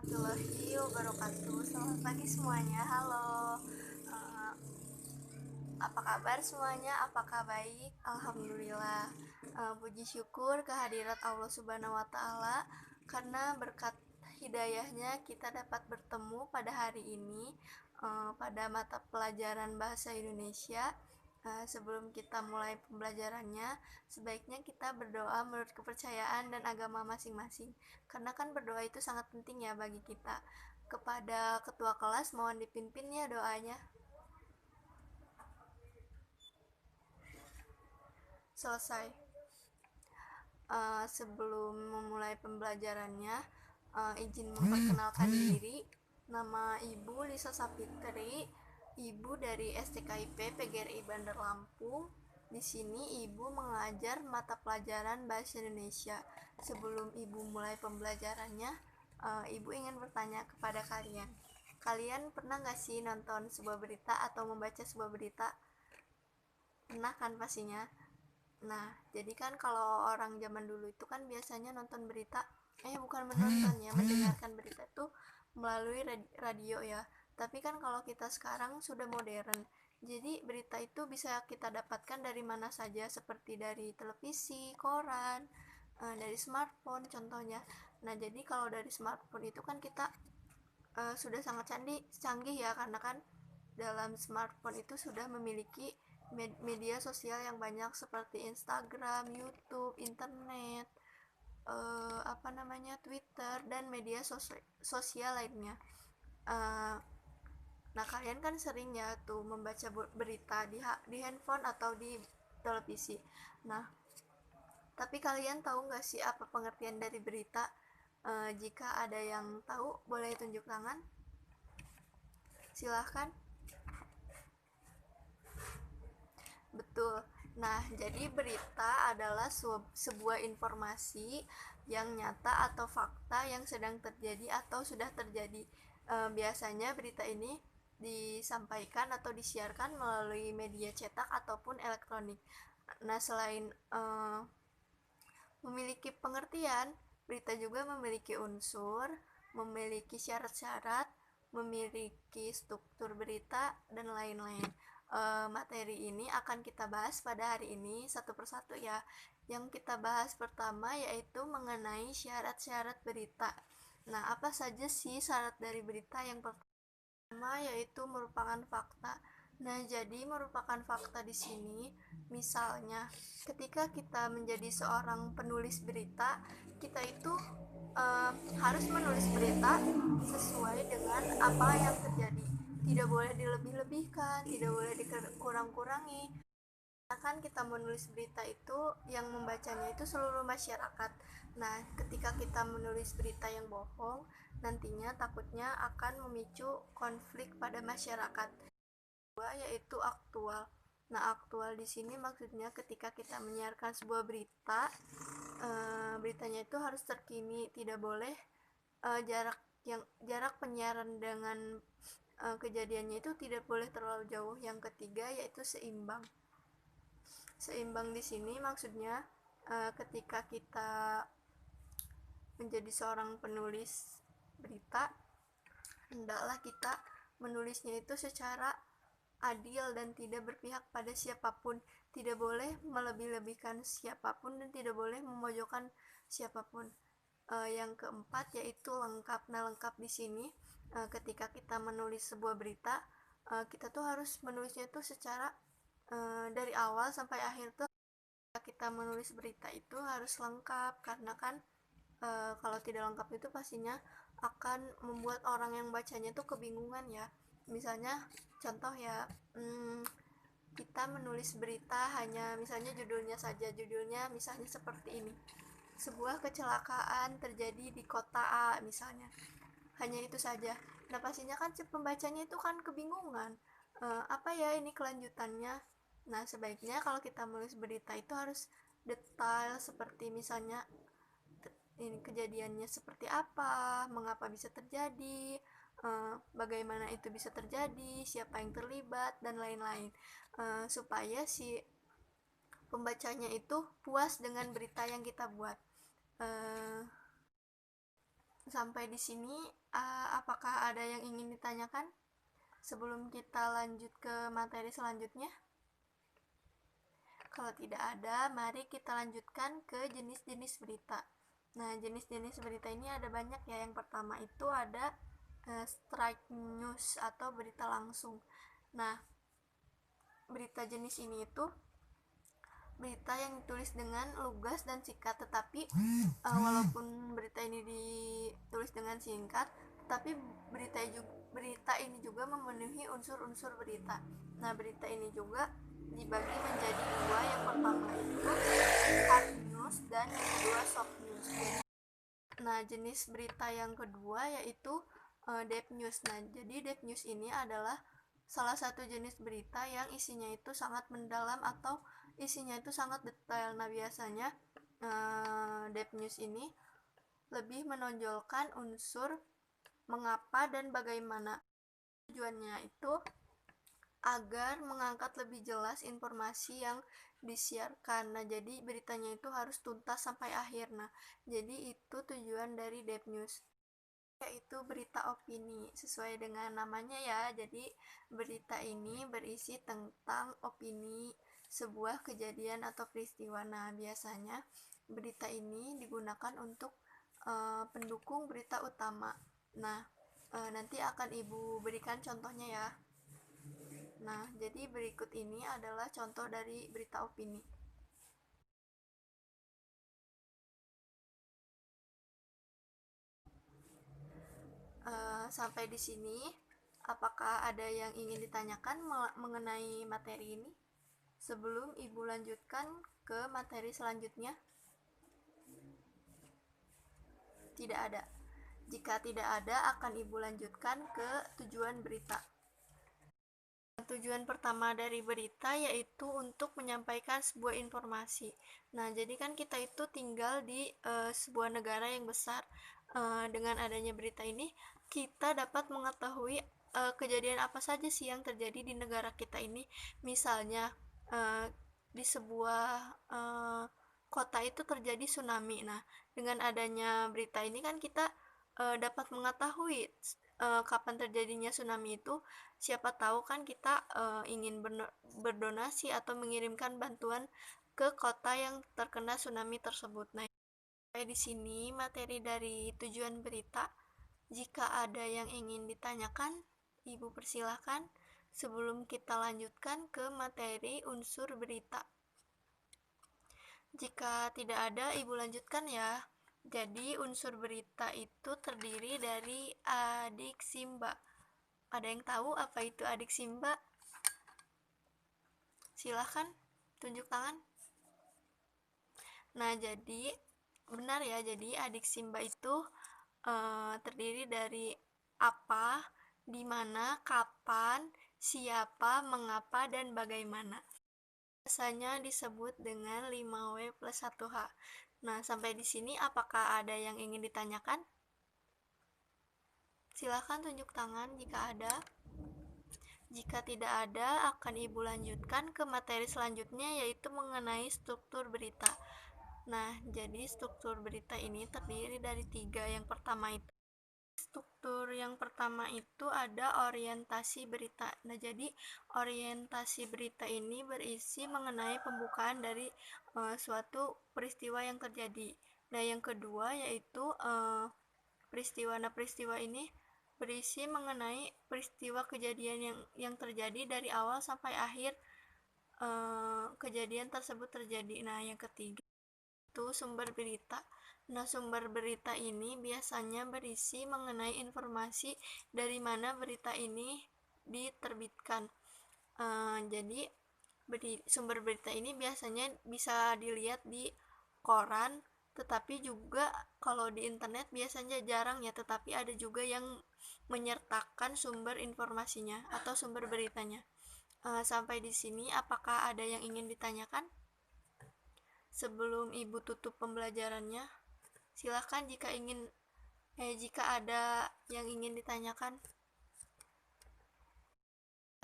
warahmatullahi wabarakatuh. Selamat pagi semuanya. Halo. Eh, apa kabar semuanya? Apakah baik? Alhamdulillah. Puji syukur kehadirat Allah Subhanahu wa taala karena berkat hidayahnya kita dapat bertemu pada hari ini pada mata pelajaran bahasa Indonesia. Sebelum kita mulai pembelajarannya, sebaiknya kita berdoa menurut kepercayaan dan agama masing-masing. Karena kan berdoa itu sangat penting ya bagi kita. Kepada ketua kelas mohon dipimpin ya doanya. Selesai. Sebelum memulai pembelajarannya, izin memperkenalkan diri. Nama Ibu Lisa Sapitri, Ibu dari STKIP PGRI Bandar Lampung. Di sini Ibu mengajar mata pelajaran Bahasa Indonesia. Sebelum Ibu mulai pembelajarannya, Ibu ingin bertanya kepada kalian. Kalian pernah nggak sih nonton sebuah berita atau membaca sebuah berita? Pernah kan pastinya. Nah, jadi kan kalau orang zaman dulu itu kan biasanya nonton berita, bukan menonton ya, mendengarkan berita itu melalui radio ya. Tapi kan kalau kita sekarang sudah modern, jadi berita itu bisa kita dapatkan dari mana saja, seperti dari televisi, koran, dari smartphone contohnya. Nah, jadi kalau dari smartphone itu kan kita sudah sangat canggih ya, karena kan dalam smartphone itu sudah memiliki media sosial yang banyak seperti Instagram, YouTube, internet, Twitter dan media sosial lainnya. Uh, nah kalian kan sering ya tuh membaca berita di handphone atau di televisi. Nah, tapi kalian tahu nggak sih apa pengertian dari berita? Jika ada yang tahu, boleh tunjuk tangan. Silahkan. Betul. Nah, jadi berita adalah sebuah informasi yang nyata atau fakta yang sedang terjadi atau sudah terjadi. Biasanya berita ini disampaikan atau disiarkan melalui media cetak ataupun elektronik. Nah, selain memiliki pengertian, berita juga memiliki unsur, memiliki syarat-syarat, memiliki struktur berita, dan lain-lain. Materi ini akan kita bahas pada hari ini satu persatu ya. Yang kita bahas pertama yaitu mengenai syarat-syarat berita. Nah, apa saja sih syarat dari berita? Yang pertama yaitu merupakan fakta. Nah, jadi merupakan fakta di sini, misalnya ketika kita menjadi seorang penulis berita, kita itu harus menulis berita sesuai dengan apa yang terjadi. Tidak boleh dilebih-lebihkan, tidak boleh dikurang-kurangi. Kan kita menulis berita itu yang membacanya itu seluruh masyarakat. Nah, ketika kita menulis berita yang bohong, nantinya takutnya akan memicu konflik pada masyarakat. Kedua yaitu aktual. Nah, aktual di sini maksudnya ketika kita menyiarkan sebuah berita, beritanya itu harus terkini, tidak boleh jarak penyiaran dengan kejadiannya itu tidak boleh terlalu jauh. Yang ketiga yaitu seimbang. Seimbang di sini maksudnya ketika kita menjadi seorang penulis berita, hendaklah kita menulisnya itu secara adil dan tidak berpihak pada siapapun. Tidak boleh melebih-lebihkan siapapun dan tidak boleh memojokkan siapapun. Yang keempat yaitu lengkap. Nah, lengkap di sini ketika kita menulis sebuah berita, kita tuh harus menulisnya tuh secara dari awal sampai akhir tuh kita menulis berita itu harus lengkap, karena kan kalau tidak lengkap itu pastinya akan membuat orang yang bacanya tuh kebingungan ya. Misalnya contoh ya, kita menulis berita hanya misalnya judulnya misalnya seperti ini: sebuah kecelakaan terjadi di kota A misalnya, hanya itu saja. Nah, pastinya kan pembacanya itu kan kebingungan, apa ya ini kelanjutannya. Nah, sebaiknya kalau kita menulis berita itu harus detail, seperti misalnya ini kejadiannya seperti apa, mengapa bisa terjadi, bagaimana itu bisa terjadi, siapa yang terlibat, dan lain-lain, supaya si pembacanya itu puas dengan berita yang kita buat. Sampai di sini, apakah ada yang ingin ditanyakan sebelum kita lanjut ke materi selanjutnya? Kalau tidak ada, mari kita lanjutkan ke jenis-jenis berita. Nah, jenis-jenis berita ini ada banyak ya. Yang pertama itu ada straight news atau berita langsung. Nah, berita jenis ini itu berita yang ditulis dengan lugas dan singkat, tetapi walaupun berita ini ditulis dengan singkat, tetapi berita ini juga memenuhi unsur-unsur berita. Nah, berita ini juga dibagi menjadi dua. Yang pertama itu hard news dan yang kedua soft news. Nah, jenis berita yang kedua yaitu deep news. Nah, jadi deep news ini adalah salah satu jenis berita yang isinya itu sangat mendalam atau isinya itu sangat detail. Nah, biasanya deep news ini lebih menonjolkan unsur mengapa dan bagaimana. Tujuannya itu agar mengangkat lebih jelas informasi yang disiarkan. Nah, jadi beritanya itu harus tuntas sampai akhir. Nah, jadi itu tujuan dari deep news, yaitu berita opini sesuai dengan namanya ya. Jadi berita ini berisi tentang opini sebuah kejadian atau peristiwa. Nah, biasanya berita ini digunakan untuk pendukung berita utama. Nah, nanti akan Ibu berikan contohnya ya. Nah, jadi berikut ini adalah contoh dari berita opini. Sampai di sini, apakah ada yang ingin ditanyakan mengenai materi ini? Sebelum Ibu lanjutkan ke materi selanjutnya? Tidak ada. Jika tidak ada, akan Ibu lanjutkan ke tujuan berita. Tujuan pertama dari berita yaitu untuk menyampaikan sebuah informasi. Nah, jadi kan kita itu tinggal di sebuah negara yang besar. Dengan adanya berita ini, kita dapat mengetahui kejadian apa saja sih yang terjadi di negara kita ini. Misalnya, di sebuah kota itu terjadi tsunami. Nah, dengan adanya berita ini kan kita dapat mengetahui kapan terjadinya tsunami itu. Siapa tahu kan kita ingin berdonasi atau mengirimkan bantuan ke kota yang terkena tsunami tersebut. Nah, di sini materi dari tujuan berita. Jika ada yang ingin ditanyakan, Ibu persilahkan sebelum kita lanjutkan ke materi unsur berita. Jika tidak ada, Ibu lanjutkan ya. Jadi unsur berita itu terdiri dari adiksimba. Ada yang tahu apa itu adiksimba? Silahkan tunjuk tangan. Nah, jadi benar ya, jadi adiksimba itu terdiri dari apa, di mana, kapan, siapa, mengapa, dan bagaimana. Biasanya disebut dengan 5W plus 1H. Nah, sampai di sini apakah ada yang ingin ditanyakan? Silahkan tunjuk tangan jika ada. Jika tidak ada, akan Ibu lanjutkan ke materi selanjutnya, yaitu mengenai struktur berita. Nah, jadi struktur berita ini terdiri dari 3. Yang pertama itu struktur yang pertama itu ada orientasi berita. Nah, jadi orientasi berita ini berisi mengenai pembukaan dari suatu peristiwa yang terjadi. Nah, yang kedua yaitu peristiwa. Nah, peristiwa ini berisi mengenai peristiwa kejadian yang terjadi dari awal sampai akhir kejadian tersebut terjadi. Nah, yang ketiga itu sumber berita. Nah, sumber berita ini biasanya berisi mengenai informasi dari mana berita ini diterbitkan. Jadi sumber berita ini biasanya bisa dilihat di koran, tetapi juga kalau di internet biasanya jarang ya, tetapi ada juga yang menyertakan sumber informasinya atau sumber beritanya. Sampai di sini apakah ada yang ingin ditanyakan? Sebelum Ibu tutup pembelajarannya, silahkan jika ada yang ingin ditanyakan.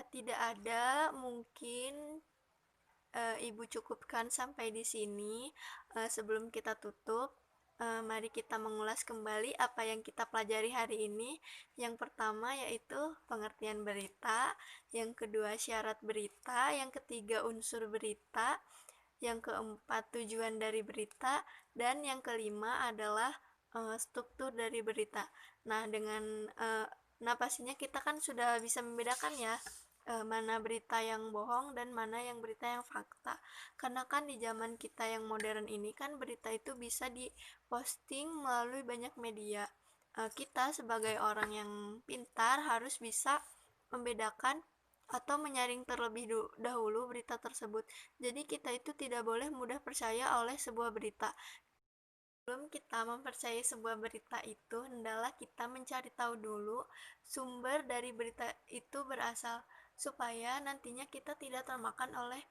Tidak ada, mungkin Ibu cukupkan sampai di sini sebelum kita tutup. Mari kita mengulas kembali apa yang kita pelajari hari ini. Yang pertama yaitu pengertian berita, yang kedua syarat berita, yang ketiga unsur berita, yang keempat tujuan dari berita, dan yang kelima adalah struktur dari berita. Nah, pastinya kita kan sudah bisa membedakan ya, mana berita yang bohong dan mana yang berita yang fakta. Karena kan di zaman kita yang modern ini kan berita itu bisa diposting melalui banyak media. Kita sebagai orang yang pintar harus bisa membedakan atau menyaring terlebih dahulu berita tersebut. Jadi kita itu tidak boleh mudah percaya oleh sebuah berita. Sebelum kita mempercayai sebuah berita itu, hendaklah kita mencari tahu dulu sumber dari berita itu berasal, supaya nantinya kita tidak termakan oleh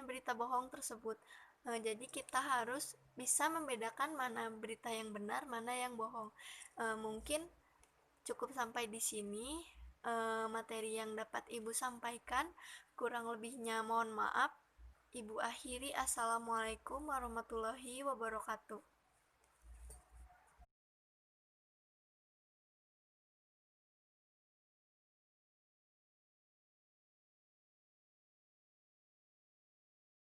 berita bohong tersebut. Jadi kita harus bisa membedakan mana berita yang benar, mana yang bohong. Mungkin cukup sampai di sini materi yang dapat Ibu sampaikan. Kurang lebihnya mohon maaf. Ibu akhiri, Assalamualaikum warahmatullahi wabarakatuh.